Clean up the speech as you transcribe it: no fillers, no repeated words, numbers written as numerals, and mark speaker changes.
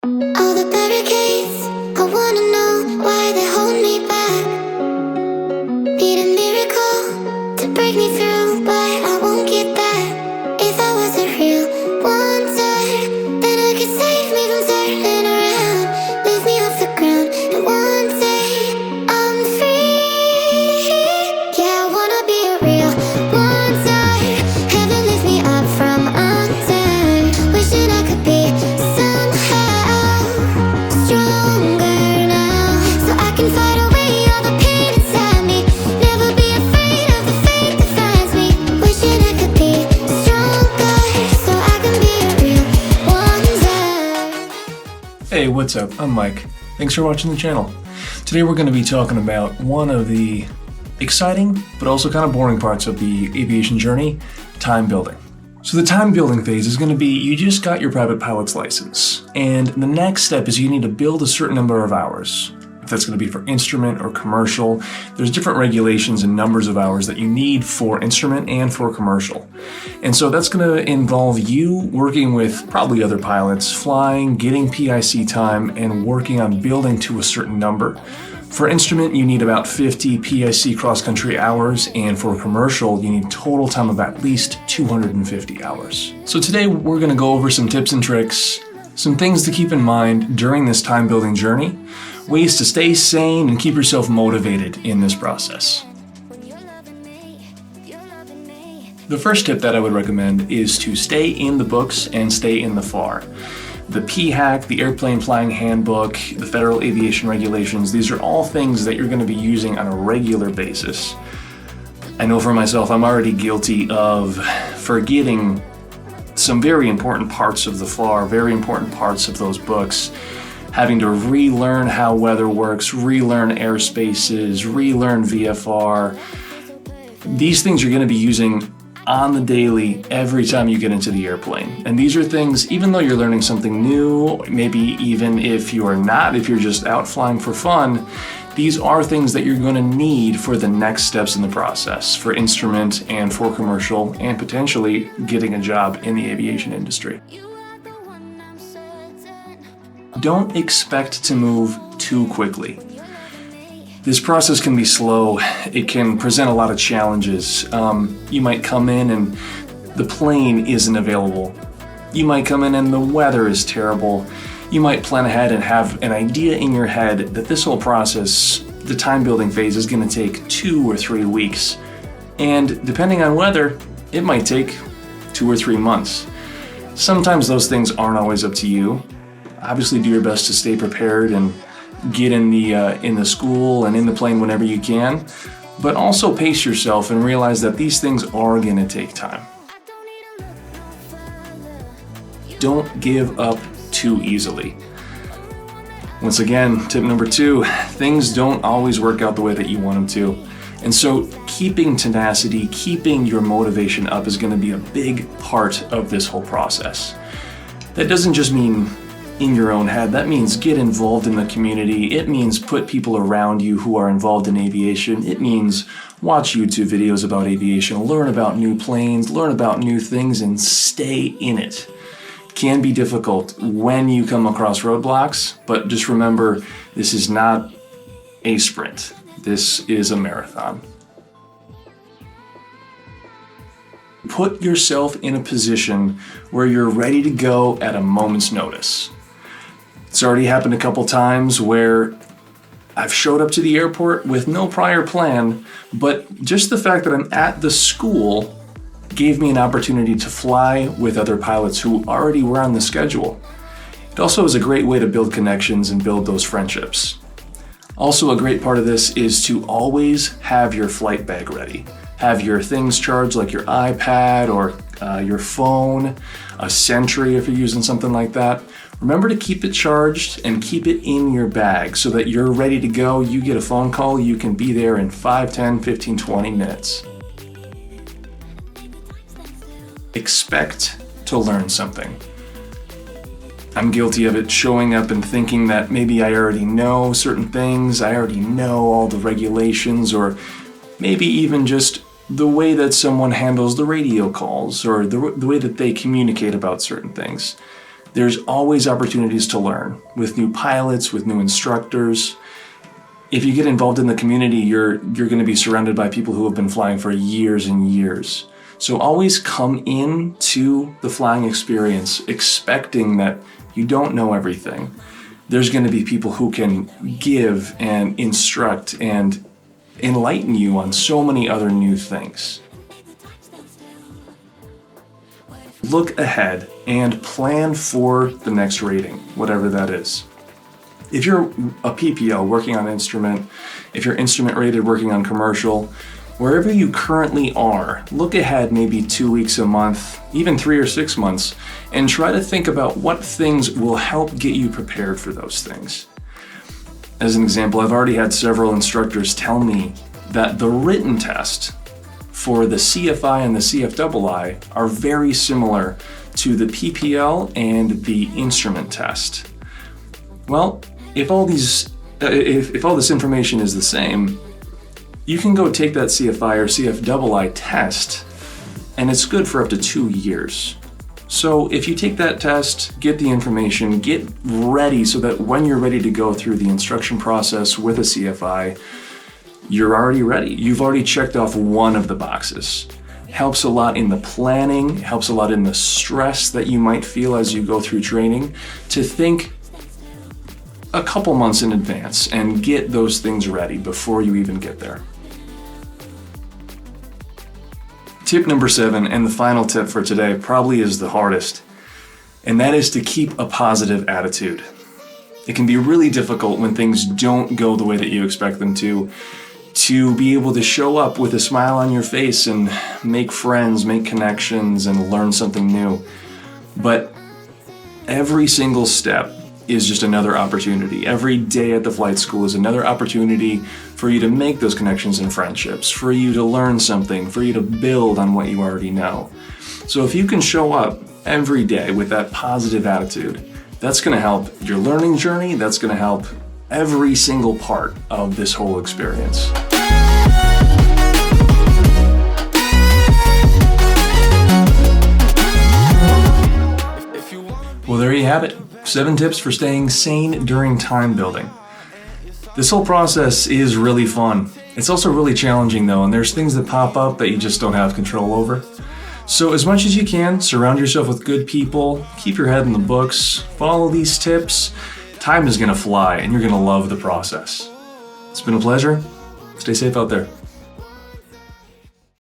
Speaker 1: All the barricades, I wanna know why they hold me back. Need a miracle to break me through, but I won't get that. If I was a real wonder, then I could save me from turning around, lift me off the ground, and one day I'm free. Yeah, I wanna be a real wonder. Heaven lift me up from under. Wishing I could be somehow stronger now, so I can fight away all the pain inside me. Never be afraid of the fate that finds me. Wishing I could be stronger, so I can be a real wonder.
Speaker 2: Hey, what's up? I'm Mike. Thanks for watching the channel. Today we're going to be talking about one of the exciting but also kind of boring parts of the aviation journey, time building. So the time building phase is going to be you just got your private pilot's license, and the next step is you need to build a certain number of hours. If that's going to be for instrument or commercial, there's different regulations and numbers of hours that you need for instrument and for commercial. And so that's going to involve you working with probably other pilots, flying, getting PIC time, and working on building to a certain number. For instrument, you need about 50 PIC cross-country hours, and for commercial, you need total time of at least 250 hours. So today we're going to go over some tips and tricks, some things to keep in mind during this time building journey, ways to stay sane and keep yourself motivated in this process. The first tip that I would recommend is to stay in the books and stay in the FAR. The PHAC, the Airplane Flying Handbook, the Federal Aviation Regulations, these are all things that you're going to be using on a regular basis. I know for myself, I'm already guilty of forgetting some very important parts of the FAR, very important parts of those books, having to relearn how weather works, relearn airspaces, relearn VFR. These things you're going to be using on the daily every time you get into the airplane. And these are things, even though you're learning something new, maybe even if you are not, if you're just out flying for fun, these are things that you're going to need for the next steps in the process, for instrument and for commercial, and potentially getting a job in the aviation industry. Don't expect to move too quickly. This process can be slow. It can present a lot of challenges. You might come in and the plane isn't available. You might come in and the weather is terrible. You might plan ahead and have an idea in your head that this whole process, the time building phase, is going to take 2 or 3 weeks. And depending on weather, it might take 2 or 3 months. Sometimes those things aren't always up to you. Obviously do your best to stay prepared and get in the school and in the plane whenever you can, but also pace yourself and realize that these things are going to take time. Don't give up too easily. Once again, tip number 2, things don't always work out the way that you want them to. And so keeping tenacity, keeping your motivation up is going to be a big part of this whole process. That doesn't just mean in your own head. That means get involved in the community. It means put people around you who are involved in aviation. It means watch YouTube videos about aviation, learn about new planes, learn about new things, and stay in it. It can be difficult when you come across roadblocks, but just remember, this is not a sprint. This is a marathon. Put yourself in a position where you're ready to go at a moment's notice. It's already happened a couple times where I've showed up to the airport with no prior plan, but just the fact that I'm at the school gave me an opportunity to fly with other pilots who already were on the schedule. It also is a great way to build connections and build those friendships. Also, a great part of this is to always have your flight bag ready. Have your things charged, like your iPad or your phone, a Sentry if you're using something like that. Remember to keep it charged and keep it in your bag so that you're ready to go. You get a phone call, you can be there in 5, 10, 15, 20 minutes. Expect to learn something. I'm guilty of it, showing up and thinking that maybe I already know certain things, I already know all the regulations, or maybe even just the way that someone handles the radio calls or the way that they communicate about certain things. There's always opportunities to learn with new pilots, with new instructors. If you get involved in the community, you're going to be surrounded by people who have been flying for years and years. So always come in to the flying experience expecting that you don't know everything. There's going to be people who can give and instruct and enlighten you on so many other new things. Look ahead and plan for the next rating, whatever that is. If you're a PPL working on instrument, if you're instrument rated working on commercial, wherever you currently are, look ahead maybe 2 weeks, a month, even 3 or 6 months, and try to think about what things will help get you prepared for those things. As an example, I've already had several instructors tell me that the written test for the CFI and the CFII are very similar to the PPL and the instrument test. Well, if all this information is the same, you can go take that CFI or CFII test, and it's good for up to 2 years. So if you take that test, get the information, get ready so that when you're ready to go through the instruction process with a CFI, you're already ready. You've already checked off one of the boxes. Helps a lot in the planning, helps a lot in the stress that you might feel as you go through training, to think a couple months in advance and get those things ready before you even get there. Tip number 7, and the final tip for today, probably is the hardest, and that is to keep a positive attitude. It can be really difficult when things don't go the way that you expect them to be able to show up with a smile on your face and make friends, make connections, and learn something new. But every single step is just another opportunity. Every day at the flight school is another opportunity for you to make those connections and friendships, for you to learn something, for you to build on what you already know. So if you can show up every day with that positive attitude, that's going to help your learning journey, that's going to help every single part of this whole experience. Well, there you have it. 7 tips for staying sane during time building. This whole process is really fun. It's also really challenging though, and there's things that pop up that you just don't have control over. So as much as you can, surround yourself with good people, keep your head in the books, follow these tips. Time is gonna fly and you're gonna love the process. It's been a pleasure. Stay safe out there.